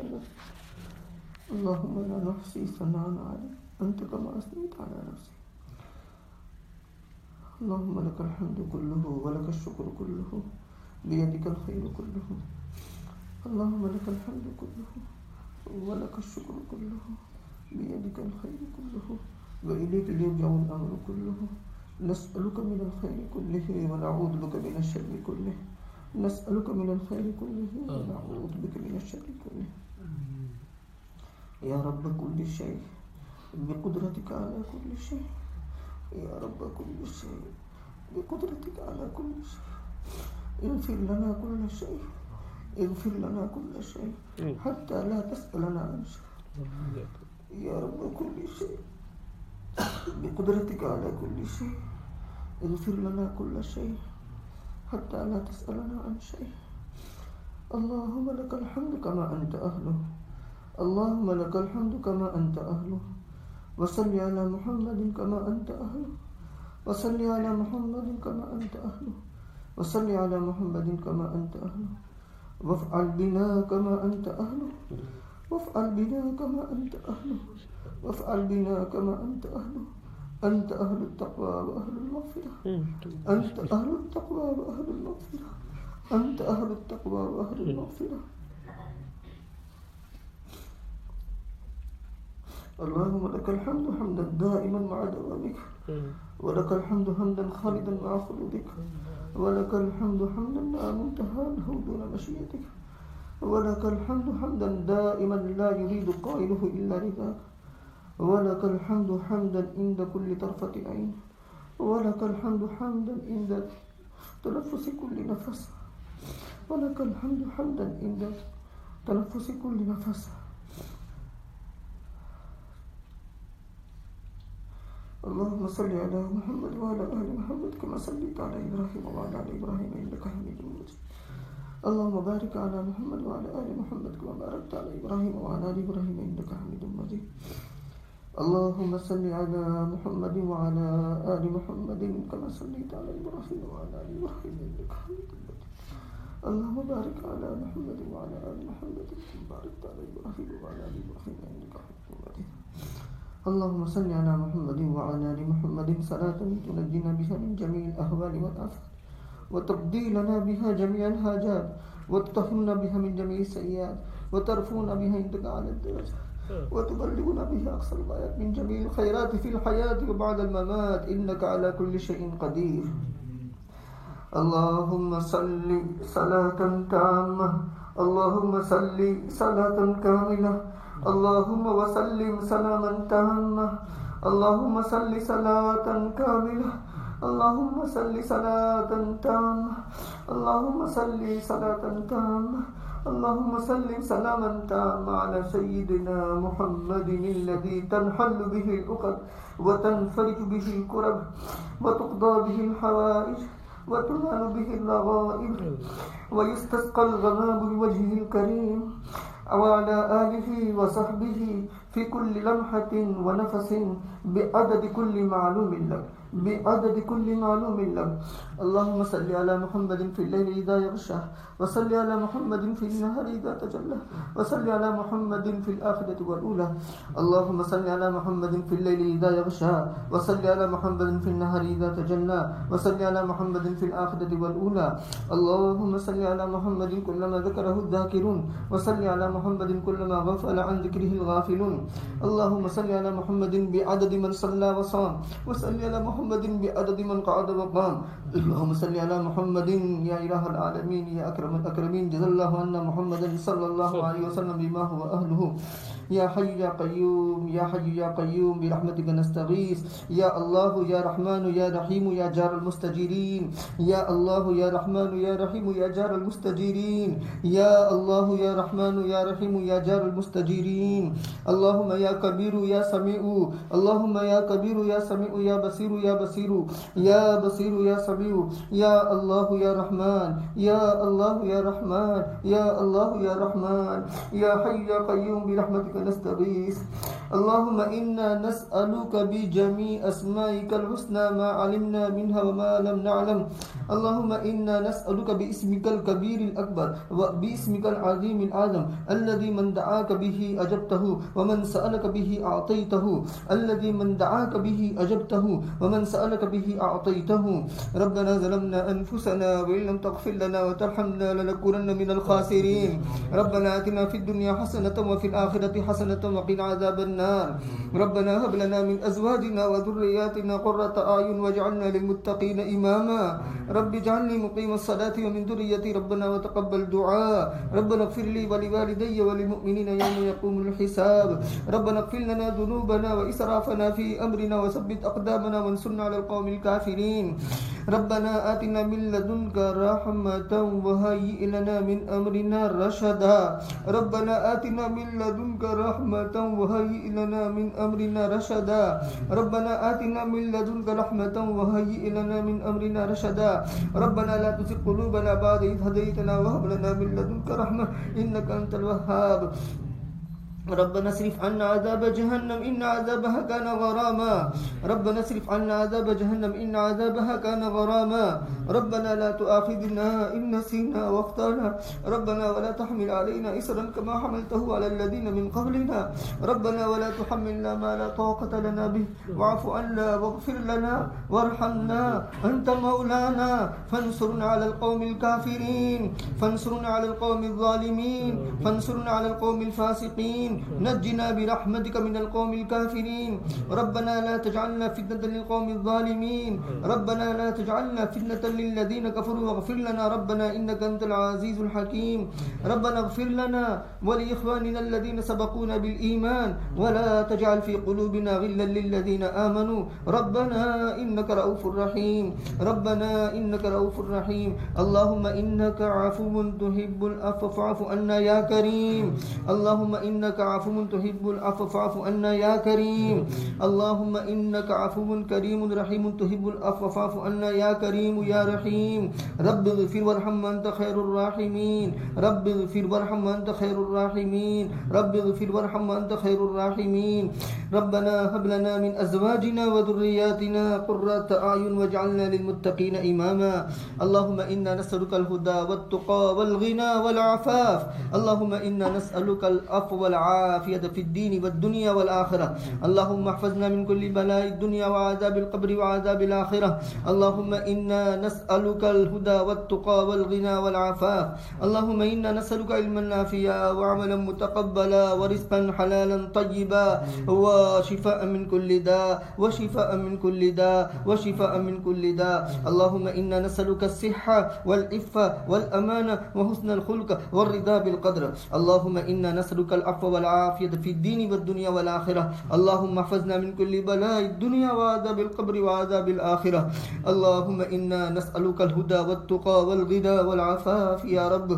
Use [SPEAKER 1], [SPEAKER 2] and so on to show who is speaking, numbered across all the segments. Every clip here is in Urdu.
[SPEAKER 1] إلا نفسك. اللهم لا نحصي ثناء عليك أنت كما أثنيت على نفسك. اللهم لك الحمد كله ولك الشكر كله بيدك الخير كله. اللهم لك الحمد كله ولك الشكر كله بيدك الخير كله وإليك يرجع الأمر كله. نسألك من الخير كله ونعوذ بك من الشر كله. نسألك من الخير كله ونعوذ بك من الشر كله. يا رب كل شيء بقدرتك على كل شيء. يا رب كل شيء بقدرتك على كل شيء. اغفر لنا كل شيء. اغفر لنا كل شيء حتى لا تسألنا عن شيء. يا رب كل شيء بقدرتك على كل شيء. اغفر لنا كل شيء حتى لا تسألنا عن شيء. اللهم لك الحمد كما أنت أهله. اللهم لك الحمد كما أنت أهله. وصل على محمد كما أنت أهله. وصل على محمد كما أنت أهله. وصل على محمد كما أنت أهله. وافعل بنا كما أنت أهله. وافعل بنا كما أنت أهله. وافعل بنا كما أنت أهله. أنت أهل التقوى وأهل المغفرة. أنت أهل التقوى وأهل المغفرة. أنت أهل التقوى وأهل المغفرة. اللهم لك الحمد حمدا دائما مع دوامك. ولك الحمد حمدا خالدا مع خلودك. ولك الحمد حمدا لا منتهى له دون مشيئتك. ولك الحمد حمدا دائما لا يريد قائله إلا رضاك. ولك الحمد حمدا عند كل طرفة عين. ولك الحمد حمدا عند تنفس كل نفس. ولك الحمد حمدا عند تنفس كل نفس. اللهم صل على محمد وعلى آل محمد كما صليت على إبراهيم وعلى آل إبراهيم إنك حميد مجيد. اللهم بارك على محمد وعلى آل محمد كما باركت على إبراهيم وعلى آل إبراهيم إنك حميد مجيد. اللهم صل على محمد وعلى آل محمد كما صليت على إبراهيم وعلى آل إبراهيم إنك حميد مجيد. اللهم بارك على محمد وعلى آل محمد كما باركت على إبراهيم وعلى آل إبراهيم إنك حميد مجيد. اللهم صل على محمد وعلى آل محمد صلاة تنجينا بها من جميع الأهوال والآفات وتقضي لنا بها جميع الحاجات وتطهرنا بها من جميع السيئات وترفعنا بها عندك على الدرجات وتبلغنا بها أقصى الغايات من جميع الخيرات في الحياة وبعد الممات إنك على كل شيء قدير. اللهم صل صلاة تامة. اللهم صل صلاة كاملة. اللهم وسلم سلاما تاما. اللهم صل صلاة كاملة. اللهم صل صلاة تامة. اللهم صل صلاة تامة. اللهم سلم سلاما تاما على سيدنا محمد الذي تنحل به العقد وتنفرج به الكرب وتقضى به الحوائج وتنال به الرغائب ويستسقى الغمام بوجهه الكريم وعلى آله وصحبه في كل لمحة ونفس بعدد كل معلوم لك. بعدد كل معلوم لك. اللهم صل على محمد في الليل إذا يغشى. وصل على محمد في النهار إذا تجلى. وصل على محمد في الآخرة والأولى. اللهم صل على محمد في الليل إذا يغشى. وصل على محمد في النهار إذا تجلى. وصل على محمد في الآخرة والأولى. اللهم صل على محمد كلما ذكره الذاكرون. وصل على محمد كلما غفل عن ذكره الغافلون. اللهم صل على محمد بعدد من صلى وصام. وصل على محمد بعدد من قعد وقام. اللهم صل على محمد يا إله العالمين يا أكرم الأكرمين. جزا الله عنا محمدا صلى الله عليه وسلم بما هو أهله. يا حي يا قيوم يا حي يا قيوم برحمتك نستغيث. يا الله يا رحمن يا رحيم يا جار المستجيرين. يا الله يا رحمن يا رحيم يا جار المستجيرين. يا الله يا رحمن يا رحيم يا جار المستجيرين. اللهم يا كبير يا سميع. اللهم يا كبير يا سميع يا بصير يا بصير يا بصير يا سميع. يا الله يا رحمن يا الله يا رحمن يا الله يا رحمن يا حي يا قيوم برحمتك نستغيث. اللهم إنا نسألك بجميع أسمائك الحسنى ما علمنا منها وما لم نعلم. اللهم إنا نسألك باسمك الكبير الأكبر وباسمك العظيم الأعظم الذي من دعاك به أجبته ومن سألك به أعطيته، الذي من دعاك به أجبته ومن سألك به أعطيته. ربنا ظلمنا أنفسنا وإن لم تغفر لنا وترحمنا لنكونن من الخاسرين. ربنا آتنا في الدنيا حسنة وفي الآخرة حسنة وقنا عذاب النار. ربنا هب لنا من أزواجنا وذرياتنا قرة أعين واجعلنا للمتقين إماما. رب اجعلني مقيم الصلاة ومن ذريتي ربنا وتقبل دعاء. ربنا اغفر لي ولوالدي وللمؤمنين يوم يقوم الحساب. ربنا اغفر لنا ذنوبنا وإسرافنا في أمرنا وثبت أقدامنا وانصرنا على القوم الكافرين. ربنا آتنا من لدنك رحمة وهيئ لنا من أمرنا رشدا. ربنا آتنا من لدنك رحمة وهيئ لنا من أمرنا رشدا. ربنا آتنا من لدنك رحمة وهيئ لنا من أمرنا رشدا. ربنا لا تزغ قلوبنا بعد إذ هديتنا وهب لنا من لدنك رحمة إنك أنت الوهاب. ربنا اصرف عنا عذاب جهنم إن عذابها كان غراما. ربنا اصرف عنا عذاب جهنم إن عذابها كان غراما. ربنا لا تؤاخذنا إن نسينا واخطأنا. ربنا ولا تحمل علينا إصرا كما حملته على الذين من قبلنا. ربنا ولا تحملنا ما لا طاقة لنا به واعف عنا واغفر لنا وارحمنا أنت مولانا فانصرنا على القوم الكافرين. فانصرنا على القوم الظالمين. فانصرنا على القوم الفاسقين. نجنا برحمتك من القوم الكافرين. ربنا لا تجعلنا فتنة للقوم الظالمين. ربنا لا تجعلنا فتنة للذين كفروا واغفر لنا ربنا إنك أنت العزيز الحكيم. ربنا اغفر لنا ولإخواننا الذين سبقونا بالإيمان ولا تجعل في قلوبنا غلا للذين آمنوا ربنا إنك رؤوف رحيم. ربنا إنك رؤوف رحيم. اللهم إنك عفو تحب العفو فاعف عنا يا كريم. اللهم إنك عفو تحب العفو فاعف عنا يا كريم. اللهم إنك عفو كريم رحيم تحب العفو فاعف عنا يا كريم يا رحيم. رب اغفر وارحم أنت خير الراحمين. رب اغفر وارحم أنت خير الراحمين. رب اغفر وارحم أنت خير الراحمين. ربنا هب لنا من أزواجنا وذرياتنا قرة أعين واجعلنا للمتقين إماما. اللهم إنا نسألك الهدى والتقى والغنى والعفاف. اللهم إنا نسألك العفو والعافية في الدين والدنيا والآخرة. اللهم احفظنا من كل بلاء الدنيا وعذاب القبر وعذاب الآخرة. اللهم إنا نسألك الهدى والتقى والغنى والعفاف. اللهم إنا نسألك علما نافعا وعملا متقبلا ورزقا حلالا طيبا وشفاء من كل داء وشفاء من كل داء وشفاء من كل داء. اللهم إنا نسألك الصحة والعفة والأمانة وحسن الخلق والرضا بالقدر. اللهم إنا نسألك العفو والعافية في الدين والدنيا والآخرة. اللهم احفظنا من كل بلاء الدنيا وعذاب القبر وعذاب الآخرة. اللهم إنا نسألك الهدى والتقى والغنى والعفاف يا رب.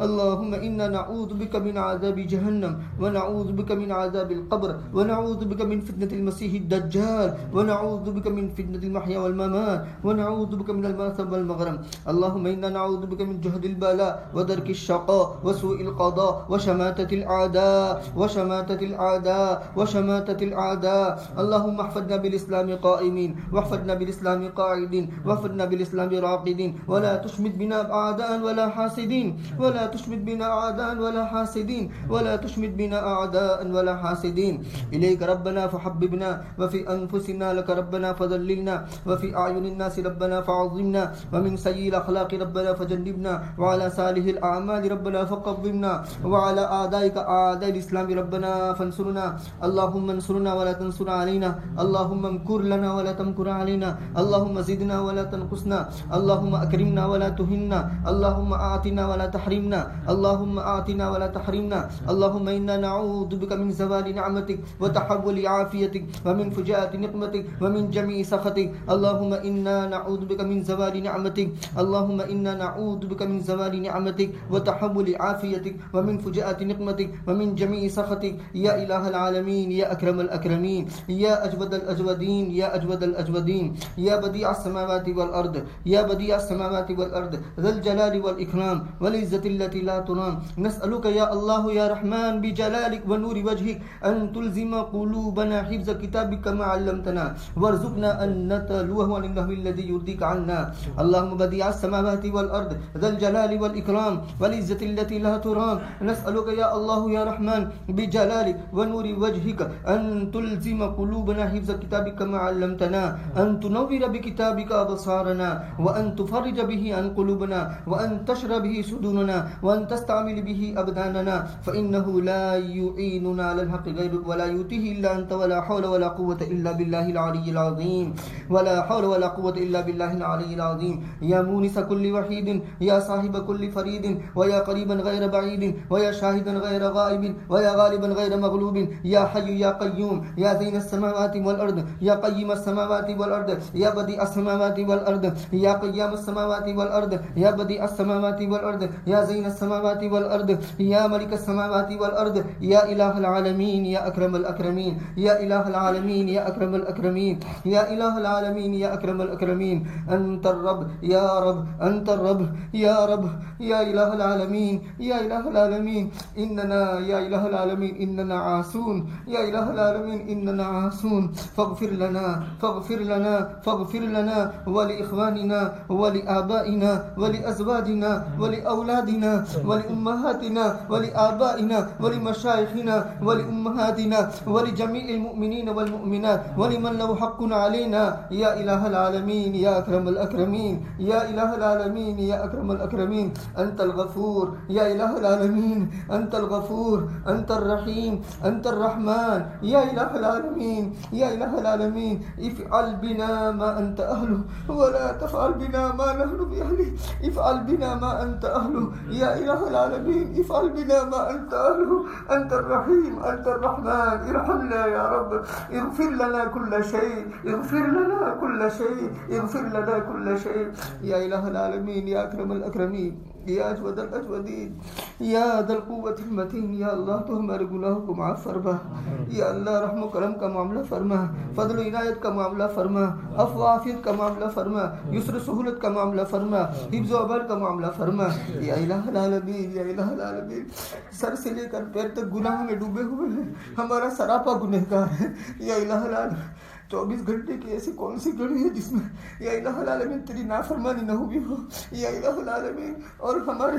[SPEAKER 1] اللهم إنا نعوذ بك من عذاب جهنم ونعوذ بك من عذاب القبر ونعوذ بك من فتنة المسيح الدجال ونعوذ بك من فتنة المحيا والممات ونعوذ بك من المأثم والمغرم. اللهم إنا نعوذ بك من جهد البلاء ودرك الشقاء وسوء القضاء وشماتة الأعداء وشماتة الأعداء وشماتة الأعداء. اللهم احفظنا بالإسلام قائمين واحفظنا بالإسلام قاعدين واحفظنا بالإسلام راقدين ولا تشمت بنا أعداء ولا حاسدين ولا تشمت بنا أعداء ولا حاسدين ولا تشمت بنا أعداء ولا حاسدين. إليك ربنا فحببنا وفي أنفسنا لك ربنا فذللنا وفي أعين الناس ربنا فعظمنا ومن سيء الأخلاق ربنا فجنبنا وعلى صالح الأعمال ربنا فقبلنا وعلى أعدائك أعداء الإسلام ربنا فانصرنا. اللهم انصرنا ولا تنصر علينا. اللهم امكر لنا ولا تمكر علينا. اللهم زدنا ولا تنقصنا. اللهم أكرمنا ولا تهنا. اللهم أعطنا ولا تحرمنا. اللهم أعطنا ولا تحرمنا. اللهم إنا نعوذ بك من زوال نعمتك وتحول عافيتك ومن فجاءة نقمتك ومن جميع سخطك. اللهم إنا نعوذ بك من زوال نعمتك. اللهم إنا نعوذ بك من زوال نعمتك وتحول عافيتك ومن فجاءة نقمتك ومن جميع جميع سخطك يا إله العالمين يا أكرم الأكرمين يا أجود الأجودين يا أجود الأجودين يا بديع السماوات والأرض يا بديع السماوات والأرض ذا الجلال والإكرام والعزة التي لا ترام. نسألك يا الله يا رحمن بجلالك ونور وجهك أن تلزم قلوبنا حفظ كتابك كما علمتنا وارزقنا أن نتلوه عن النهو الذي يرضيك عنا. اللهم بديع السماوات والأرض ذا الجلال والإكرام والعزة التي لا ترام. نسألك يا الله يا رحمن بجلالك ونور وجهك أن تلزم قلوبنا حفظ كتابك كما علمتنا أن تنور بكتابك أبصارنا وأن تفرج به عن قلوبنا وأن تشرب به صدورنا وأن تستعمل به أبداننا فإنه لا يعيننا على الحق غيرك ولا يؤتيه إلا أنت ولا حول ولا قوة إلا بالله العلي العظيم ولا حول ولا قوة إلا بالله العلي العظيم. يا مونس كل وحيد يا صاحب كل فريد ويا قريبا غير بعيد ويا شاهدا غير غائب ويا غالبا غير مغلوب يا حي يا قيوم يا زين السماوات والأرض يا قيم السماوات والأرض يا بديع السماوات والأرض يا قيام السماوات والأرض يا بديع السماوات والأرض يا زين السماوات والأرض يا ملك السماوات والأرض يا إله العالمين يا أكرم الأكرمين يا إله العالمين يا أكرم الأكرمين يا إله العالمين يا أكرم الأكرمين. أنت الرب يا رب أنت الرب يا رب يا إله العالمين يا إله العالمين إننا يا إله العالمين إننا عاصون يا إله العالمين إننا عاصون فاغفر لنا فاغفر لنا فاغفر لنا ولإخواننا ولآبائنا ولأزواجنا ولأولادنا ولأمهاتنا ولآبائنا ولمشايخنا ولأمهاتنا ولجميع المؤمنين والمؤمنات ولمن له حق علينا يا إله العالمين يا أكرم الأكرمين يا إله العالمين يا أكرم الأكرمين. أنت الغفور يا إله العالمين أنت الغفور أنت الرحيم أنت الرحمن يا إله العالمين يا إله العالمين. افعل بنا ما أنت أهله ولا تفعل بنا ما نحن بأهله افعل بنا ما أنت أهله يا إله العالمين افعل بنا ما أنت أهله أنت الرحيم أنت الرحمن. ارحمنا يا رب اغفر لنا كل شيء اغفر لنا كل شيء اغفر لنا كل شيء يا إله العالمين يا أكرم الأكرمين یا اجود الاجودین یا ذا القوت المتین. یا اللہ تو ہمارے گناہوں کو معاف فرما. یا اللہ رحم و کرم کا معاملہ فرما, فضل و عنایت کا معاملہ فرما, عفو و عافیت کا معاملہ فرما, یسر و سہولت کا معاملہ فرما, حفظ و امان کا معاملہ فرما. یا الہ العالمین یا الہ العالمین. سر سے لے کر پیر تک گناہ میں ڈوبے ہوئے ہیں, ہمارا سراپا گنہگار ہے. یا الہ العالمین 24 گھنٹے کی ایسی کون سی گھڑی ہے جس میں یا الہ العالمین تیری نافرمانی نہ ہوئی ہو. یا الہ العالمین اور ہمارے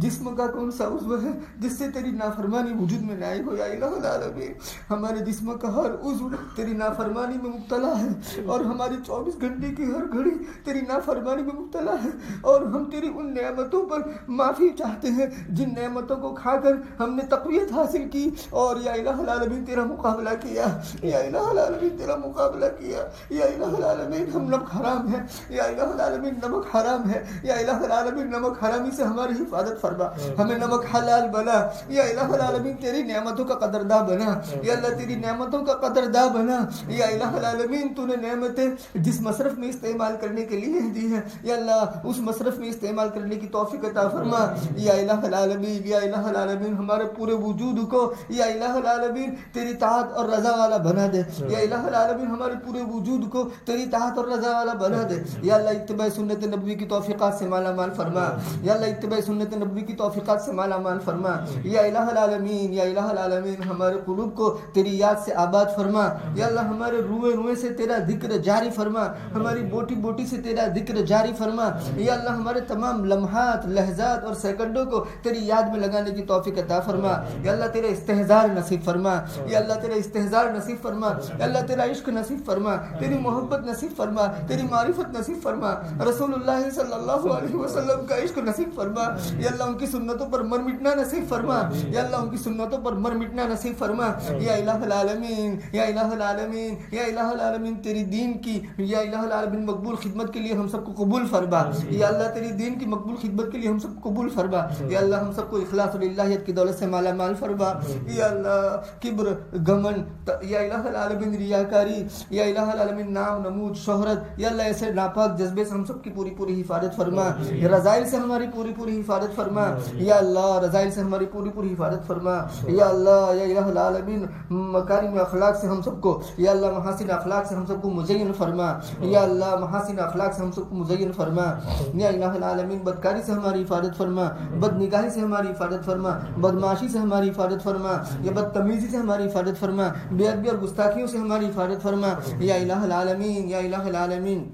[SPEAKER 1] جسم کا کون سا عضو ہے جس سے تیری نافرمانی وجود میں نہ آئی ہو. یا الہ العالمین ہمارے جسم کا ہر عضو تیری نافرمانی میں مبتلا ہے اور ہماری 24 گھنٹے کی ہر گھڑی تیری نافرمانی میں مبتلا ہے, اور ہم تیری ان نعمتوں پر معافی چاہتے ہیں جن نعمتوں کو کھا کر ہم نے تقویت حاصل کی اور یا الہ العالمین تیرا مقابلہ کیا. یا الہ العالمین تیرا مقابلہ کیا. یا الہ العالمین ہم نمک حرام ہے. یا الہ العالمین نمک حرام ہے. یا الہ العالمین نمک حرامی سے ہماری حفاظت فرما, ہمیں نمک حلال بنا. یا الہ العالمین تیری نعمتوں کا قدرداں بنا. یا اللہ تیری نعمتوں کا قدرداں بنا. یا الہ العالمین تو نے نعمتیں جس مصرف میں استعمال کرنے کے لیے دی ہیں یا اللہ اس مصرف میں استعمال کرنے کی توفیق عطا فرما. یا الہ العالمین یا الہ العالمین ہمارے پورے وجود کو یا الہ العالمین تیری طاعت اور رضا والا بنا دے. یا الہ العالمین ہمارے پورے وجود کو تیری طاعت اور رضا والا بنا دے. یا اللہ اتباع سنت نبوی کی توفیقات سے مالا مال فرما. یا اللہ اتباع سنت نبوی کی توفیقات سے مالا مال فرما. یا الہ العالمین یا الہ العالمین ہمارے قلوب کو تیری یاد سے آباد فرما. یا اللہ ہمارے روئے روئے سے تیرا ذکر جاری فرما, ہماری بوٹی بوٹی سے تیرا ذکر جاری فرما. یا اللہ ہمارے تمام لمحات لحظات اور سیکنڈوں کو تیری یاد میں لگانے کی توفیق عطا فرما. یا اللہ تیرا استحضار نصیب فرما. یا اللہ تیرا استحضار نصیب فرما. یا اللہ تیرا عشق نصیب فرما, تیری محبت نصیب فرما, تیری معرفت نصیب فرما, رسول اللہ صلی اللہ علیہ وسلم کا عشق نصیب فرما. یا اللہ ان کی سنتوں پر مر مٹنا نصیب فرما. یا اللہ ان کی سنتوں پر مر مٹنا نصیب فرما. یا الہ العالمین یا الہ العالمین یا الہ العالمین تیری دین کی یا الہ العالمین مقبول خدمت کے لیے ہم سب کو قبول فرما. یا اللہ تیری دین کی مقبول خدمت کے لیے ہم سب کو قبول فرما. یا اللہ ہم سب کو اخلاص و للہیت کی دولت سے مالا مال فرما. یا اللہ کبر گمن یا الہ العالمین ریاکاری یا الہ العالمین نام نمود شہرت یا اللہ ایسے ناپاک جذبے سے ہم سب کی پوری پوری حفاظت فرما، رذائل سے ہماری پوری پوری حفاظت فرما یا اللہ، رذائل سے ہماری پوری پوری حفاظت فرما یا اللہ، یا الہ العالمین مکارم اخلاق سے ہم سب کو یا اللہ، محاسن اخلاق سے ہم سب کو مزین فرما یا اللہ، محاسن اخلاق سے ہم سب کو مزین فرما یا الہ العالمین، بدکاری سے ہماری حفاظت فرما، بد نگاہی سے ہماری حفاظت فرما، بدمعاشی سے ہماری حفاظت فرما یا بدتمیزی سے ہماری حفاظت فرما، بے ادبی اور گستاخیوں سے ہماری حفاظت فرما یا الہ العالمین، یا الہ العالمین،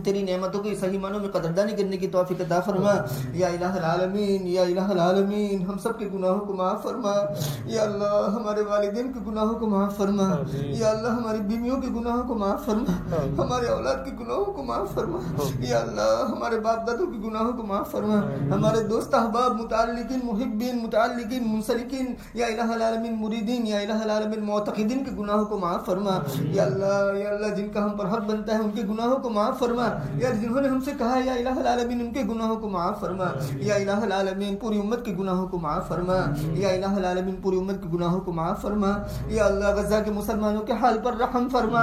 [SPEAKER 1] تیری نعمتوں کی صحیح معنوں میں قدردانی کرنے کی توفیق عطا فرما یا الہ العالمین، یا الہ العالمین، ہم سب کے گناہوں کو معاف فرما یا اللہ، ہمارے والدین کے گناہوں کو معاف فرما یا اللہ، ہماری بیویوں کے گناہوں کو معاف فرما، ہمارے اولاد کے گناہوں کو معاف فرما یا اللہ، ہمارے باپ دادوں کے گناہوں کو معاف فرما، ہمارے دوست احباب متعلقین محبین متعلقین منسلکین یا الہ العالمین مریدین یا الہ العالمین معتقدین کے گناہوں کو معاف فرما یا اللہ، یا اللہ، جن کا ہم پر حق بنتا ہے ان کے گناہوں کو معاف فرما یا جنہوں نے ہم سے کہا یا الہ العالمین ان کے گناہوں کو معاف فرما یا الہ العالمین، پوری امت کے گناہوں کو معاف فرما یا الہ العالمین، پوری امت کے گناہوں کو معاف فرما یا اللہ، غزہ کے مسلمانوں کے حال پر رحم فرما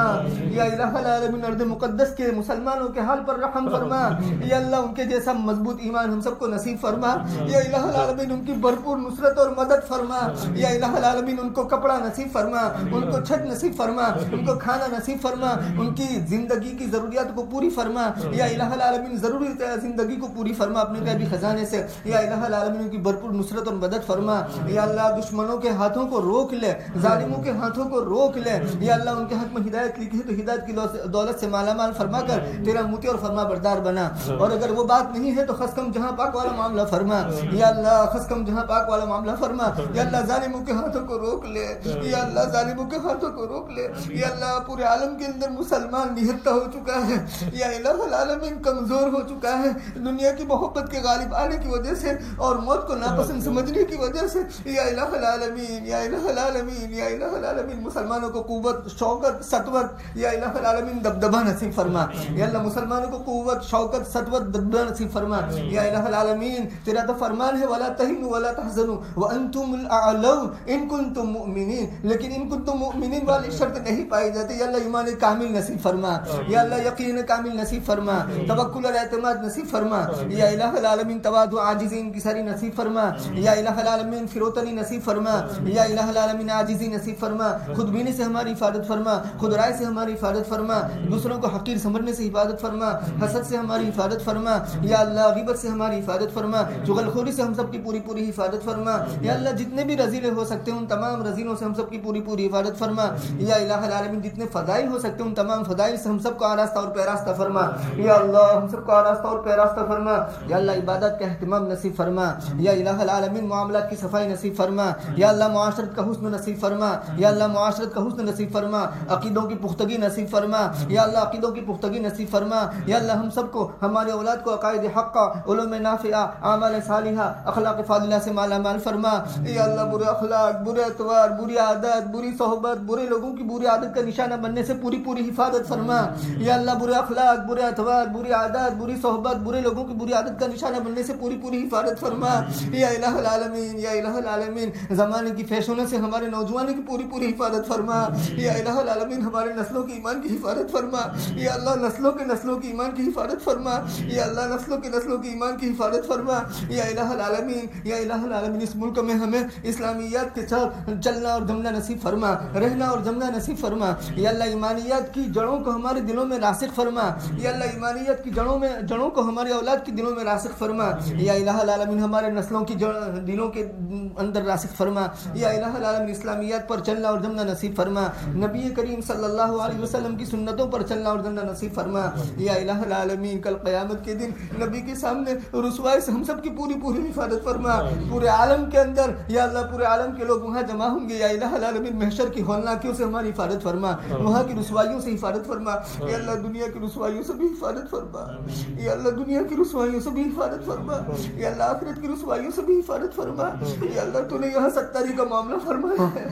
[SPEAKER 1] یا الہ العالمین، ارض مقدس کے مسلمانوں کے حال پر رحم فرما یا اللہ، ان کے جیسا مضبوط ایمان ہم سب کو نصیب فرما یا الہ العالمین، ان کی بھرپور نصرت اور مدد فرما یا الہ العالمین، ان کو کپڑا نصیب فرما، ان کو چھت نصیب فرما، ان کو کھانا نصیب فرما، ان کی زندگی کی ضروریات کو پوری فرما یا الہ العالمین، ضروری زندگی کو پوری فرما اپنے غیبی خزانے سے یا الہ العالمین، کی بھرپور نصرت اور مدد فرما یا اللہ، دشمنوں کے ہاتھوں کو روک لے، ظالموں کے ہاتھوں کو روک لے یا اللہ، ان کے حق میں ہدایت لکھی تو ہدایت کی دولت سے مالا مال فرما کر تیرا موتی اور فرما بردار بنا، اور اگر وہ بات نہیں ہے تو خسکم جہاں پاک والا معاملہ فرما یا اللہ، خسکم جہاں پاک والا معاملہ فرما یا اللہ، ظالموں کے ہاتھوں کو روک لے یا اللہ، ظالموں کے ہاتھوں کو روک لے یا اللہ، پورے عالم کے اندر مسلمان نہتا ہو چکا ہے یا الہ العالمین، کمزور ہو چکا ہے دنیا کی محبت کے غالب آنے کی وجہ سے اور موت کو ناپسند سمجھنے کی وجہ سے یا الہ العالمین، یا الہ العالمین، یا الہ العالمین، مسلمانوں کو قوت شوکت سطوت یا الہ العالمین دبدبہ نصیب فرما یا اللہ، مسلمانوں کو قوت شوکت سطوت دبدبہ نصیب فرما یا الہ العالمین، تیرا تو فرمان ہے ولا تہنوا ولا تحزنوا وانتم الاعلون ان کنتم مؤمنین، لیکن ان کنتم مؤمنین والی شرط نہیں پائی جاتی یا اللہ، ایمان کامل نصیب فرما یا اللہ، یقین کامل نصیب فرما، توکل اور اعتماد نصیب فرما یا الہ العالمین، تواضع عاجزی انکساری نصیب فرما یا الہ العالمین، فروتنی نصیب فرما یا الہ العالمین، عاجزی نصیب فرما، خود بینی سے ہماری حفاظت فرما، خود رائے سے ہماری حفاظت فرما، دوسروں کو حقیر سمجھنے سے حفاظت فرما، حسد سے ہماری حفاظت فرما یا اللہ، غیبت سے ہماری حفاظت فرما، چغل خوری سے ہم سب کی پوری پوری حفاظت فرما یا اللہ، جتنے بھی رذیلے ہو سکتے ہیں ان تمام رذیلوں سے ہم سب کی پوری پوری حفاظت فرما یا الہ العالمین، جتنے فضائل ہو سکتے ہیں ان تمام فضائل سے ہم سب کو آراستہ اور پیراستہ فرما یا اللہ، ہم سب کو آراستہ اور پیراستہ فرما یا اللہ، عبادت کا اہتمام نصیب فرما یا الہ العالمین، معاملات کی صفائی نصیب فرما یا اللہ، معاشرت کا حسن نصیب فرما یا اللہ، معاشرت کا حسن نصیب فرما، عقیدوں کی پختگی نصیب فرما یا اللہ، عقیدوں کی پختگی نصیب فرما یا اللہ، ہم سب کو ہمارے اولاد کو عقائد حقہ، علوم نافعہ، اعمال صالحہ، اخلاق فاضلہ سے مالا مال فرما یا اللہ، برے اخلاق، برے اطوار، بری عادت، بری صحبت، برے لوگوں کی بری عادت کا نشانہ بننے سے پوری پوری حفاظت فرما یا اللہ، برے اخلاق، برے اطوار، بری عادت، بری صحبت، برے لوگوں کی بری عادت کا نشانہ بننے سے پوری پوری حفاظت فرما یا الہ العالمین، یا الہ العالمین، زمانے کی فیشنوں سے ہمارے نوجوانوں کی پوری پوری حفاظت فرما یا الہ العالمین، ہمارے نسلوں کی ایمان کی حفاظت فرما یا اللہ، نسلوں کی ایمان کی حفاظت فرما یا اللہ، نسلوں کی ایمان کی حفاظت فرما یا الہ العالمین، یا الہ العالمین، اس ملک میں ہمیں اسلامیات کے ساتھ چلنا اور جمنا نصیب فرما، رہنا اور جمنا نصیب فرما یا اللہ، ایمانیات کی جڑوں کو ہمارے دلوں میں راسخ فرما یا اللہ، ایمانیات کی جڑوں کو ہمارے اولاد کی دلوں میں راسخ فرما یا الہ العالمین، ہمارے نسلوں کی دلوں کے اندر راسخ فرما یا الہ العالمین، اسلامیات پر چلنا اور جمنا نصیب فرما، نبی کریم صلی اللہ علیہ وسلم کی سنتوں پر چلنا اور جمنا نصیب فرما یا الہ العالمین، کل قیامت کے دن نبی کے سامنے رسوائی سے ہم سب کی پوری پوری حفاظت فرما، پورے عالم کے اندر یا اللہ، پورے عالم کے لوگ وہاں جمع ہوں گے یا الہ العالمین، محشر کی ہولناکیوں سے ہماری حفاظت فرما، وہاں کی رسوائیوں سے حفاظت فرما یا اللہ، دنیا کی رسوائیوں سے بھی حفاظت فرما یا اللہ، دنیا کی رسوائیوں سے بھی حفاظت فرما یا اللہ، آخرت کی رسوائیوں سے بھی حفاظت فرما یا اللہ، تو نے یہاں 70 کا معاملہ فرمایا ہے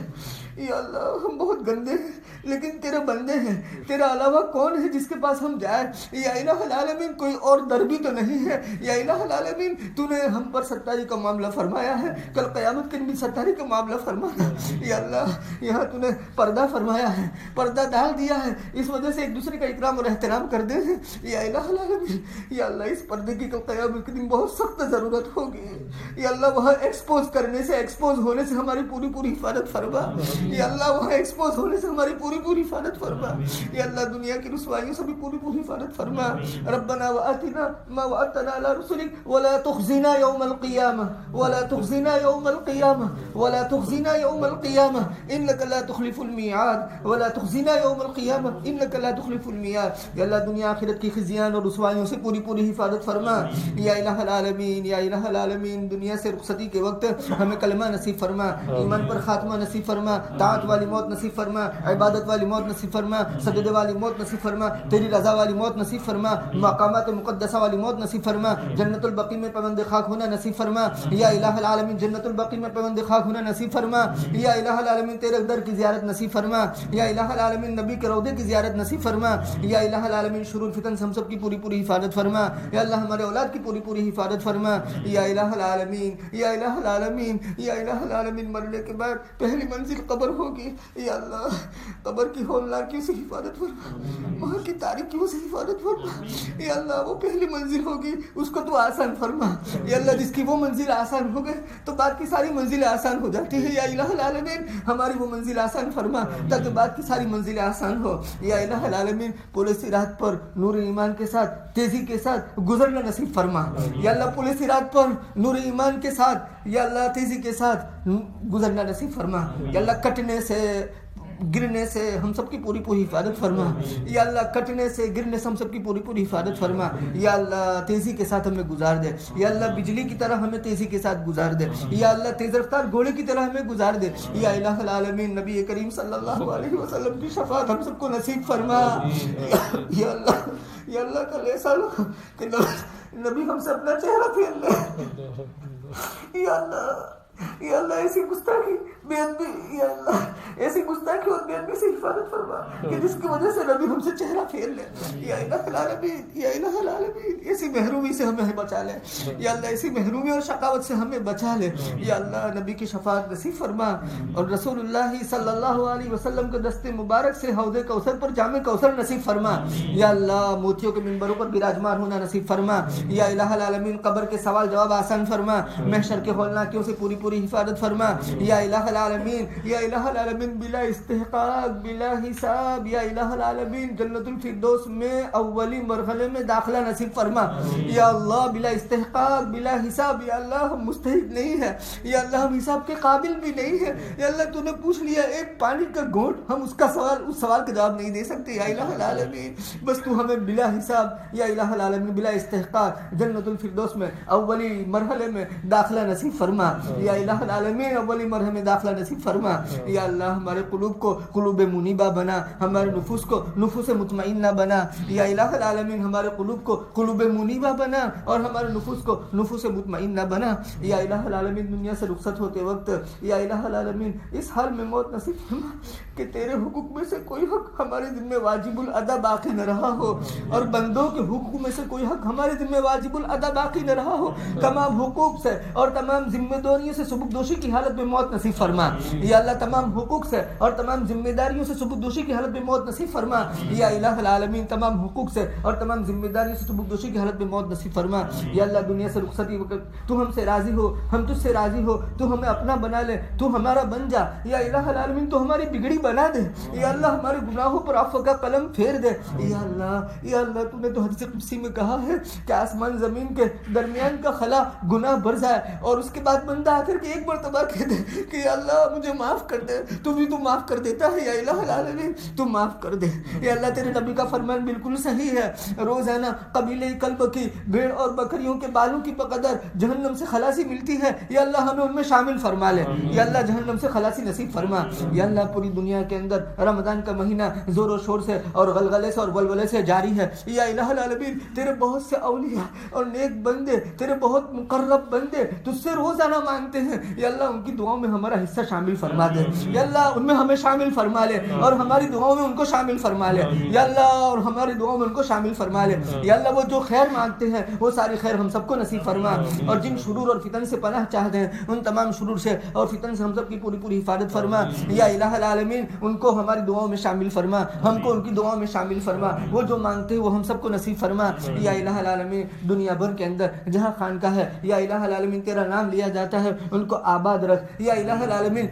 [SPEAKER 1] یا اللہ ہم بہت گندے ہیں لیکن تیرے بندے ہیں، تیرا علاوہ کون ہے جس کے پاس ہم جائیں؟ یا الہ العالمین کوئی اور در بھی تو نہیں ہے۔ یا الہ العالمین تو نے ہم پر ستاری کا معاملہ فرمایا ہے، کل قیامت کے دن بھی ستاری کا معاملہ فرمانا۔ یا اللہ یہاں تو نے پردہ فرمایا ہے، پردہ ڈال دیا ہے، اس وجہ سے ایک دوسرے کا اکرام اور احترام کر دیں۔ یا الہ العالمین یا اللہ اس پردے کی کل قیامت کے دن بہت سخت ضرورت ہوگی۔ یا اللہ وہاں ایکسپوز کرنے سے، ایکسپوز ہونے سے ہماری پوری پوری حفاظت فرما۔ یا اللہ وہاں ایکسپوز ہونے سے ہماری پوری پوری حفاظت فرما۔ یا اللہ دنیا کی رسوائیوں سے بھی پوری پوری حفاظت فرما۔ ربنا وآتنا ما وعدتنا على رسلك ولا تخزنا يوم القيامة ولا تخزنا يوم القيامة ولا تخزنا يوم القيامة إنك لا تخلف الميعاد ولا تخزنا يوم القيامة إنك لا تخلف الميعاد۔ یا اللہ دنیا آخرت کی خزیان اور رسوائیوں سے پوری پوری حفاظت فرما۔ یا الہ العالمین یا الہ العالمین دنیا سے رخصتی کے وقت ہمیں کلمہ نصیب فرما، ایمان پر خاتمہ نصیب فرما، طاعت والی موت نصیب فرما، عبادت والی موت نصیب فرما، سجدے والی موت نصیب فرما، تیری رضا والی موت نصیب فرما، مقامات مقدسہ والی موت نصیب فرما، جنت البقیع میں پیوند خاک ہونا نصیب فرما۔ یا الہ العالمین جنت البقیع میں پیوند خاک ہونا نصیب فرما۔ یا الہ العالمین تیرے در کی زیارت نصیب فرما۔ یا الہ العالمین نبی کے روضے کی زیارت نصیب فرما۔ یا الہ العالمین شرور فتن سے ہم سب کی پوری پوری حفاظت فرما۔ یا اللہ ہمارے اولاد کی پوری پوری حفاظت فرما۔ یا الہ العالمین یا الہ العالمین یا الہ العالمین مرنے کے بعد پہلی منزل قبر ہوگی۔ یا اللہ قبر کی ہولناکیوں سے حفاظت فرما، وہاں کی تاریکیوں سے حفاظت فرما۔ یا اللہ وہ پہلی منزل ہوگی اس کو تو آسان فرما۔ یا اللہ جس کی وہ منزل آسان ہو گئے تو بعد کی ساری منزلیں آسان ہو جاتی ہے۔ یا الہ العالمین ہماری وہ منزل آسان فرما تاکہ بعد کی ساری منزلیں آسان ہو۔ یا الہ العالمین پولیس صراط پر نور ایمان کے ساتھ تیزی کے ساتھ گزرنا نصیب فرما۔ یا اللہ پولیس صراط پر نور ایمان کے ساتھ یا اللہ تیزی کے ساتھ گزرنا نصیب فرما۔ یا اللہ کٹنے سے گرنے سے ہم سب کی پوری پوری حفاظت فرما۔ یا اللہ کٹنے سے گرنے سے ہم سب کی پوری پوری حفاظت فرما۔ یا اللہ تیزی کے ساتھ ہمیں گزار دے۔ یا اللہ بجلی کی طرح ہمیں تیزی کے ساتھ گزار دے۔ یا اللہ تیز رفتار گھوڑے کی طرح ہمیں گزار دے۔ یا الہ العالمین نبی کریم صلی اللہ علیہ وسلم کی شفاعت ہم سب کو نصیب فرما۔ یا اللہ کل ایسا ہو کہ نبی ہم سے اپنا چہرہ پھیر لے۔ یا اللہ ایسی گستاخی بے ادبی یا اللہ ایسی گستاخی اور بے ادبی سے حفاظت فرما کہ جس کی وجہ سے نبی ہم سے چہرہ پھیر لے۔ یا الہ العالمین یا الہ العالمین ایسی محرومی سے ہمیں بچا لے۔ یا اللہ ایسی محرومی اور شقاوت سے ہمیں بچا لے۔ یا اللہ نبی کی شفاعت نصیب فرما اور رسول اللہ صلی اللہ علیہ وسلم کے دست مبارک سے حوض کوثر پر جام کوثر نصیب فرما۔ یا اللہ موتیوں کے منبروں پر براجمان ہونا نصیب فرما۔ یا الہ العالمین قبر کے سوال جواب آسان فرما، محشر کے ہولناکیوں سے پوری پوری حفاظت فرما۔ یا الہ العالمین یا الہ العالمین بلا استحقاق بلا حساب یا الہ العالمین جنت الفردوس میں اولی مرحلے میں داخلہ نصیب فرما۔ یا اللہ بلا استحقاق بلا حساب یا اللہ ہم مستحق نہیں ہے، یا اللہ ہم حساب کے قابل بھی نہیں ہے۔ یا اللہ تو نے پوچھ لیا ایک پانی کا گھونٹ، ہم اس سوال کا جواب نہیں دے سکتے۔ یا الہ العالمین بس تو ہمیں بلا حساب یا الہ العالمین بلا استحقاق جنت الفردوس میں اولی مرحلے میں داخلہ نصیب فرما۔ یا الہ العالمین اولی مرحلے میں داخلہ نصیب فرما۔ یا اللہ ہمارے قلوب کو قلوب منیبہ بنا، ہمارے نفوس کو نفوس مطمئنہ بنا۔ یا الہ العالمین ہمارے قلوب کو قلوب منیبہ بنا اور ہمارے نفوس کو نفوس مطمئنہ بنا۔ یا الہ العالمین دنیا سے رخصت ہوتے وقت یا الہ العالمین اس حال میں موت نصیب فرما کہ تیرے حقوق میں سے کوئی حق ہمارے ذمہ واجب الادا باقی نہ رہا ہو اور بندوں کے حقوق میں سے کوئی حق ہمارے ذمہ واجب الادا باقی نہ رہا ہو۔ تمام حقوق سے اور تمام ذمہ داریوں سے سبکدوشی کی حالت میں موت نصیب فرما۔ یا اللہ تمام حقوق سے اور تمام ذمہ داریوں سے سبکدوشی کی حالت میں موت نصیب فرما۔ یا الہ العالمین تمام حقوق سے اور تمام ذمہ داریوں سے سبکدوشی کی حالت میں موت نصیب فرما۔ یا اللہ دنیا سے رخصتی وقت تو ہم سے راضی ہو، ہم تجھ سے راضی ہو، تو ہمیں اپنا بنا لے، تو ہمارا بن جا۔ یا الہ العالمین تو ہماری بگڑی بنا دے۔ یا اللہ ہمارے گناہوں پر عفو کا قلم پھیر دے۔ یا اللہ تو نے تو حدیث قدسی میں کہا ہے کہ آسمان زمین کے درمیان کا خلا گناہ بھر جائے اور اس کے بعد بندہ آ کر کے ایک مرتبہ کہہ دے کہ یا اللہ مجھے معاف کر دے، تو بھی تو معاف کر دیتا ہے۔ یا الہ العالمین تو معاف کر دے. یا اللہ تیرے نبی کا فرمان بالکل صحیح ہے, روزانہ قبیلہ کلب کی بھیڑ اور بکریوں کے بالوں کی بقدر جہنم سے خلاصی ملتی ہے. یا اللہ ہمیں ان میں شامل فرما لے. یا اللہ جہنم سے خلاصی نصیب فرما. یا اللہ پوری دنیا کے اندر رمضان کا مہینہ زور و شور سے اور غلغلے سے اور ولولے سے جاری ہے. یا الہ العالمین تیرے بہت سے اولیاء اور نیک بندے, تیرے بہت مقرب بندے تجھ سے روزانہ مانگتے ہیں. یا اللہ ان کی دعاؤں میں ہمارا حصہ شامل فرما دے. یا اللہ ان میں ہمیں شامل فرما لے اور ہماری دعاؤں میں ان کو شامل فرما لے. یا اللہ اور ہماری دعاؤں میں ان کو شامل فرما لے. یا اللہ وہ جو خیر مانگتے ہیں وہ ساری خیر ہم سب کو نصیب فرما, اور جن شرور اور فتن سے پناہ چاہتے ہیں ان تمام شرور سے اور فتن سے ہم سب کی پوری حفاظت فرما. یا الہ العالمین ان کو ہماری دعاؤں میں شامل فرما, ہم کو ان کی دعاؤں میں شامل فرما. وہ جو مانگتے ہیں وہ ہم سب کو نصیب فرما. یا الہ العالمین دنیا بھر کے اندر جہاں خانقاہ ہے یا الہ العالمین تیرا نام لیا جاتا ہے ان کو آباد رکھ. یا الہ العالمین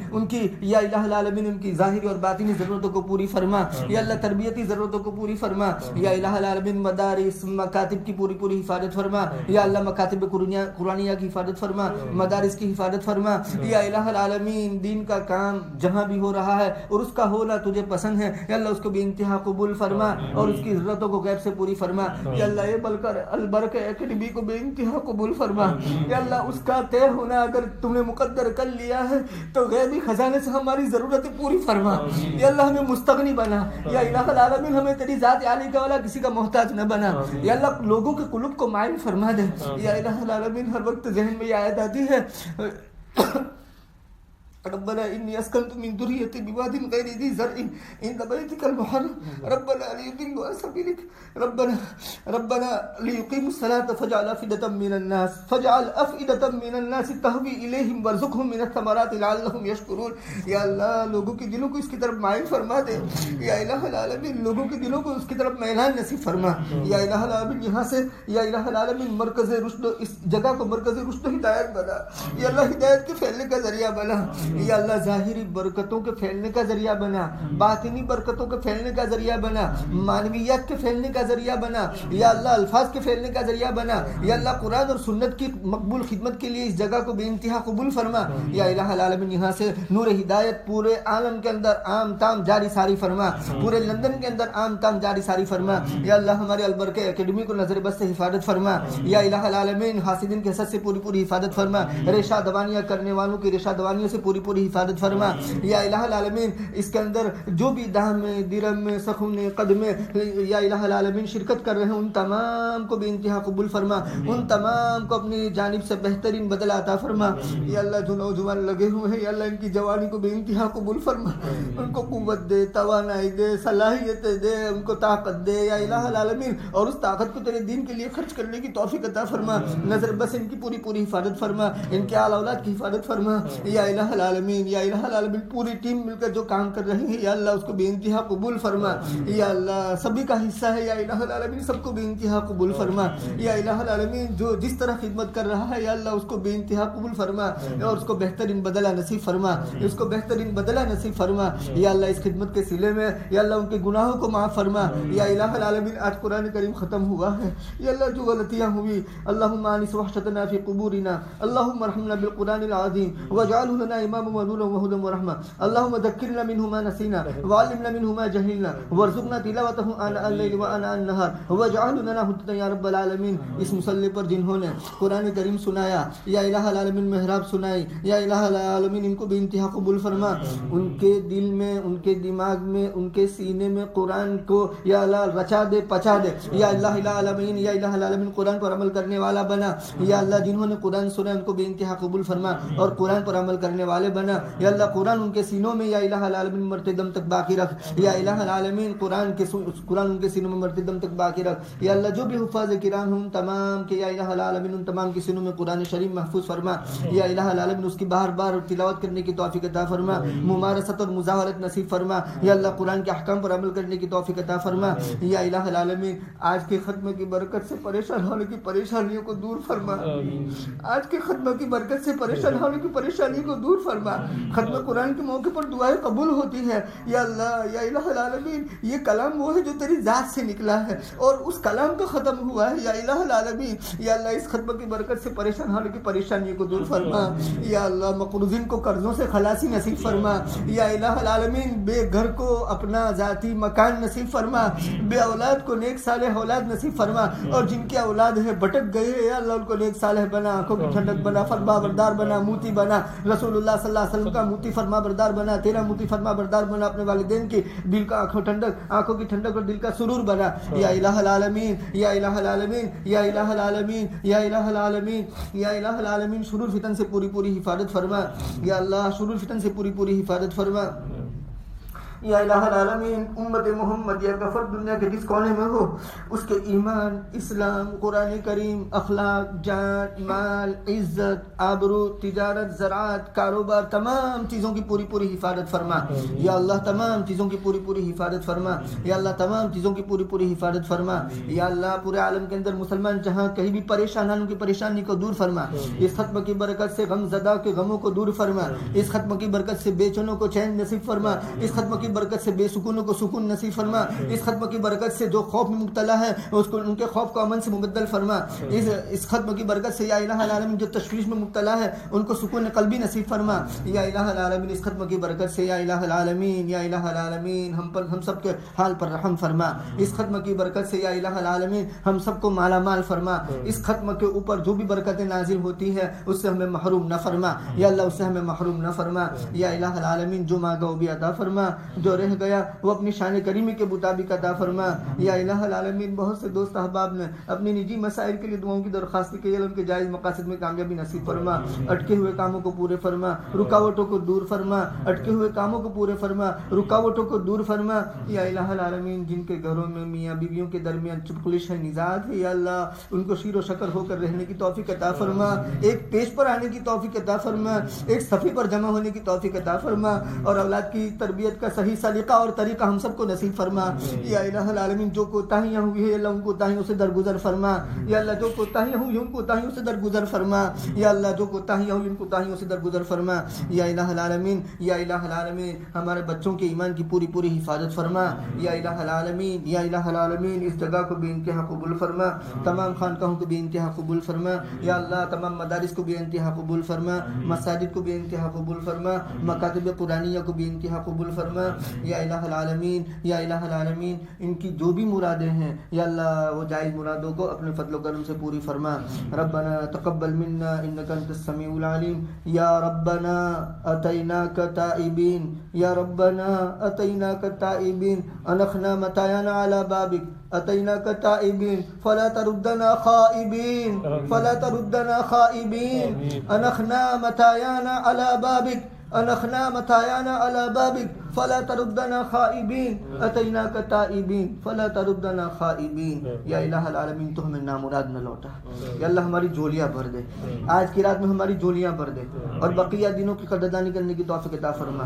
[SPEAKER 1] یا الہ العالمین ان کی ظاہری اور باطنی ضرورتوں کو پوری فرما. یا اللہ تربیتی ضرورتوں کو پوری فرما. یا الہ العالمین مدارس مکاتب کی پوری حفاظت فرما. یا اللہ مکاتب قرآنیہ کی حفاظت فرما, مدارس کی حفاظت فرما. یا الہ العالمین دین کا کام جہاں بھی ہو رہا ہے اور اس کا ہونا تجھے پسند ہے, یا اللہ اس کو بے انتہا قبول فرما اور اس کی ضرورتوں کو غیب سے پوری فرما. یا اللہ یہ بلکر البرکہ اکیڈمی کو بے انتہا قبول فرما. یا اللہ اس کا طے ہونا اگر تم نے مقدر کر لیا ہے تو غیبی خزانے سے ہماری ضرورتیں پوری فرما. یا اللہ ہمیں مستغنی بنا. یا الہ العالمین ہمیں تیری ذات عالی کا والا کسی کا محتاج نہ بنا. یا اللہ لوگوں کے قلوب کو مائل فرما دے. یا الہ العالمین ہر وقت ذہن میں یہ آیت آتی ہے ربنا انی اسکنت من ذریتی بواد غیر ذی زرع عند بیتک المحرم ربنا لیضلوا عن سبیلک ربنا لیقیموا الصلاة فاجعل افئدة من الناس تهوی الیہم وارزقهم من الثمرات لعلهم یشکرون. یا اللہ لوگوں کے دلوں کو اس کی طرف مائل فرما دے. یا الہ العالمین لوگوں کے دلوں کو اس کی طرف میلان نصیب فرما. یا الہ العالمین یہاں سے یا الہ العالمین مرکز رشد اس جگہ کو مرکز رشد و ہدایت بنا. یا اللہ ہدایت کے پھیلنے کا ذریعہ بنا. یا اللہ ظاہری برکتوں کے پھیلنے کا ذریعہ بنا, باطنی برکتوں کے پھیلنے کا ذریعہ بنا, معنویات کے پھیلنے کا ذریعہ بنا. یا اللہ الفاظ کے پھیلنے کا ذریعہ بنا. یا اللہ قرآن اور سنت کی مقبول خدمت کے لیے اس جگہ کو بے انتہا قبول فرما. یا الہ العالمین یہاں سے نور ہدایت پورے عالم کے اندر عام تام جاری ساری فرما, پورے لندن کے اندر عام تام جاری ساری فرما. یا اللہ ہمارے البرکہ اکیڈمی کو نظر بس سے حفاظت فرما. یا الہ العالمین حاسدین کے حسد سے پوری حفاظت فرما. ریشہ دوانیاں کرنے والوں کی ریشہ دوانیوں سے پوری حفاظت فرما. یا الہ العالمین اس کے اندر جو بھی دہم میں درم میں سخن میں قدم میں یا الہ العالمین شرکت کر رہے ہیں ان تمام کو بے انتہا قبول فرما, ان تمام کو اپنی جانب سے بہترین بدلہ عطا فرما. یا اللہ جو نوجوان لگے ہوئے ہیں یا اللہ ان کی جوانی کو بے انتہا قبول فرما, ان کو قوت دے, توانائی دے, صلاحیت دے, ان کو طاقت دے. یا الہ العالمین اور اس طاقت کو تیرے دین کے لیے خرچ کرنے کی توفیق عطا فرما. نظر بس ان کی پوری حفاظت فرما, ان کے آل اولاد کی حفاظت فرما. یا الہ العالمین یا الہ العالمین پوری ٹیم مل کر جو کام کر رہی ہے یا اللہ اس کو بے انتہا قبول فرما. یا اللہ سبھی کا حصہ ہے یا الہ العالمین سب کو بے انتہا قبول فرما. یا الہ العالمین جو جس طرح خدمت کر رہا ہے یا اللہ اس کو بے انتہا قبول فرما اور اس کو بہترین بدلہ نصیب فرما, اس کو بہترین بدلہ نصیب فرما. یا اللہ اس خدمت کے صلے میں یا اللہ ان کے گناہوں کو معاف فرما. یا الہ العالمین آج قرآن کریم ختم ہوا ہے یا اللہ جو غلطیاں ہوئی اللہم آنس وحشتنا فی قبورنا اللہم ارحمنا بالقرآن العظیم واجعلہ لنا اماما ونورا وهدى ورحمة اللهم ذكرنا منه ما نسينا وعلمنا منه ما جهلنا وارزقنا تلاوته آناء الليل وآناء النهار واجعل لنا هدى یا رب العالمین. اس مصلی پر جنہوں نے قرآن کریم سنایا یا الہ العالمین محراب سنائی یا الہ العالمین ان کو بے انتہا قبول فرما. ان کے دل میں ان کے دماغ میں ان کے سینے میں قرآن کو یا اللہ رچا دے پچا دے. یا اللہ العالمین یا الہ العالمین قرآن پر عمل کرنے والا بنا. یا اللہ جنہوں نے قرآن سنا ان کو بے انتہا قبول فرما اور قرآن پر عمل کرنے والے بنا. یا اللہ قرآن ان کے سینوں میں یا الہ العالمین مرتے دم تک باقی رکھ. یا الہ العالمین قرآن ان کے سینوں میں مرتے دم تک باقی رکھ. یا اللہ جو بھی حفاظ کرام ہیں ان تمام کے یا الہ العالمین ان تمام کے سینوں میں قرآن شریف محفوظ فرما. یا الہ العالمین اس کی بار بار تلاوت کرنے کی توفیق عطا فرما, ممارست اور مظاہرت نصیب فرما. یا اللہ قرآن کے احکام پر عمل کرنے کی توفیق عطا فرما. یا الہ العالمین آج کے ختمہ کی برکت سے پریشان ہونے کی پریشانیوں کو دور فرما. آج کے ختمہ کی برکت سے پریشان ہونے کی پریشانیوں کو دور فرما. فرما. ختم قرآن کے موقع پر دعائیں قبول ہوتی ہیں. یا اللہ یا الہ العالمین یہ کلام وہ ہے جو تیری ذات سے نکلا ہے اور اس کلام کا ختم ہوا ہے. یا الہ العالمین یا اللہ اس ختم کی برکت سے پریشان ہونے کی پریشانی کو دور فرما. یا اللہ مقروضین کو قرضوں سے خلاصی نصیب فرما. یا الہ العالمین بے گھر کو اپنا ذاتی مکان نصیب فرما. بے اولاد کو نیک صالح اولاد نصیب فرما. اور جن کے اولاد ہے بھٹک گئے ہیں یا اللہ ان کو نیک صالح بنا, آنکھوں کی ٹھنڈک بنا, فرما بردار بنا, موتی بنا. رسول اللہ صلی اللہ علیہ وسلم کا موتی فرما بردار بنا, تیرا موتی فرما بردار بنا. اپنے والدین کی دل کا آنکھوں کی ٹھنڈک اور دل کا سرور بنا. یا الہ العالمین یا الہ العالمین یا الہ العالمین یا الہ العالمین یا الہ العالمین شرور فتن سے پوری حفاظت فرما. یا اللہ شرور فتن سے پوری حفاظت فرما. یا الہ العالمین امت محمد یا کفر دنیا کے جس کونے میں ہو اس کے ایمان, اسلام, قرآن کریم, اخلاق, جان, مال, عزت, آبرو, تجارت, زراعت, کاروبار, تمام چیزوں کی پوری حفاظت فرما. یا اللہ تمام چیزوں کی پوری حفاظت فرما. یا اللہ تمام چیزوں کی پوری حفاظت فرما. یا اللہ پورے عالم کے اندر مسلمان جہاں کہیں بھی پریشان ہیں ان کی پریشانی کو دور فرما. اس ختم کی برکت سے غم زدہ کے غموں کو دور فرما. اس ختم کی برکت سے بے چینوں کو چین نصیب فرما. اس ختم کی برکت سے بے سکونوں کو سکون نصیب فرما. اس ختم کی برکت سے جو خوف میں مبتلا ہے اس کو ان کے خوف کو امن سے مبدل فرما. اس ختم کی برکت سے یا الہ العالمین جو تشویش میں مبتلا ہے ان کو سکون قلبی نصیب فرما. یا الہ العالمین اس ختم کی برکت سے یا الہ العالمین یا الہ العالمین ہم سب کے حال پر رحم فرما. اس ختم کی برکت سے یا الہ العالمین ہم سب کو مالا مال فرما. اس ختم کے اوپر جو بھی برکتیں نازل ہوتی ہے اس سے ہمیں محروم نہ فرما. یا اللہ اس سے ہمیں محروم نہ فرما. یا الہ العالمین جو مانگا وہ بھی عطا فرما, جو رہ گیا وہ اپنی شان کریمی کے مطابق عطا فرما. یا الہ العالمین بہت سے دوست احباب نے اپنی نجی مسائل کے لیے دعاؤں کی درخواست کی ہے. ان کے جائز مقاصد میں کامیابی نصیب فرما. اٹکے ہوئے کاموں کو پورے فرما, رکاوٹوں کو دور فرما. اٹکے ہوئے کاموں کو پورے فرما, رکاوٹوں کو دور فرما. یا الہ العالمین جن کے گھروں میں میاں بیویوں کے درمیان چپکلش ہے, نزاعت ہے, یا اللہ ان کو شیر و شکر ہو کر رہنے کی توفیق عطا فرما. ایک پیش پر آنے کی توفیق عطا فرما. ایک صفی پر جمع ہونے کی توفیق عطا فرما. اور اولاد کی تربیت کا صحیح سلیقہ اور طریقہ ہم سب کو نصیب فرما. یا الہ العالمین جو کوتاہیاں ہوئی ہیں اللہ ان کوتاہیوں سے درگزر فرما. یا اللہ جو کوتاہیاں ہوئی ان کوتاہیوں سے درگزر فرما. یا اللہ جو کوتاہیاں ہوئی ان کوتاہیوں سے درگزر فرما. یا الہ العالمین یا الہ العالمین ہمارے بچوں کے ایمان کی پوری حفاظت فرما. یا الہ العالمین یا الہ العالمین اس جگہ کو بے انتہا قبول فرما. تمام خانقاہوں کو بے انتہا قبول فرما. یا اللہ تمام مدارس کو بے انتہا قبول فرما. مساجد کو بے انتہا قبول فرما. مکاتب قرآنیہ کو بے انتہا قبول فرما. یا الہ العالمین یا الہ العالمین ان کی جو بھی مرادیں ہیں یا اللہ وہ جائز مرادوں کو اپنے فضل و کرم سے پوری فرما. ربنا تقبل منا انک انت السمیع العلیم. یا ربنا اتیناک تائبین یا ربنا اتیناک تائبین انخنا متاعنا علی بابک اتیناک تائبین فلا تردنا خائبین فلا تردنا خائبین انخنا متاعنا علی بابک انخنا متاعنا علی بابک فلا تردنا خائبین اتیناک تائبین فلا تردنا خائبین. یا الہ العالمین تو ہمیں نامراد نہ لوٹا. یا اللہ ہماری جولیاں بھر دے, آج کی رات میں ہماری جولیاں بھر دے اور بقیہ دنوں کی قدردانی کرنے کی توفیق عطا فرما.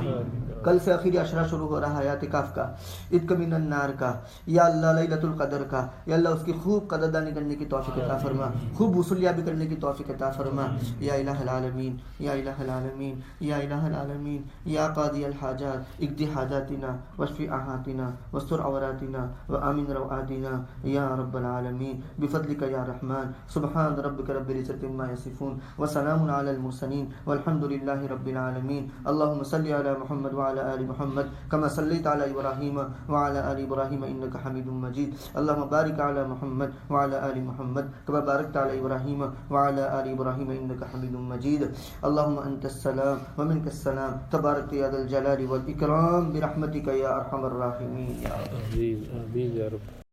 [SPEAKER 1] کل سے آخری عشرہ شروع ہو رہا ہے اعتکاف کا, عتق من النار کا, یا اللہ لیلۃ القدر کا. یا اللہ اس کی خوب قدردانی کرنے کی توفیق عطا فرما, خوب وصولیابی کرنے کی توفیق عطا فرما. یا الہ العالمین یا الہ العالمین یا الہ العالمین یا قاضی الحاجات اقض حاجاتنا واشف احاتنا واستر عوراتنا وآمن روآتنا یا رب العالمین بفضلک یا رحمن. سبحان ربک رب العزۃ عما یصفون وسلام علی المرسلین والحمد للہ رب العالمین. اللهم صل علی محمد وعلى آل محمد كما صليت على إبراهيم وعلى آل إبراهيم إنك حميد مجيد. اللهم بارك على محمد وعلى آل محمد كما باركت على إبراهيم وعلى آل إبراهيم إنك حميد مجيد. اللهم أنت السلام ومنك السلام تبارك يا ذا الجلال والإكرام برحمتك يا أرحم الراحمين.
[SPEAKER 2] آمين آمين يا رب.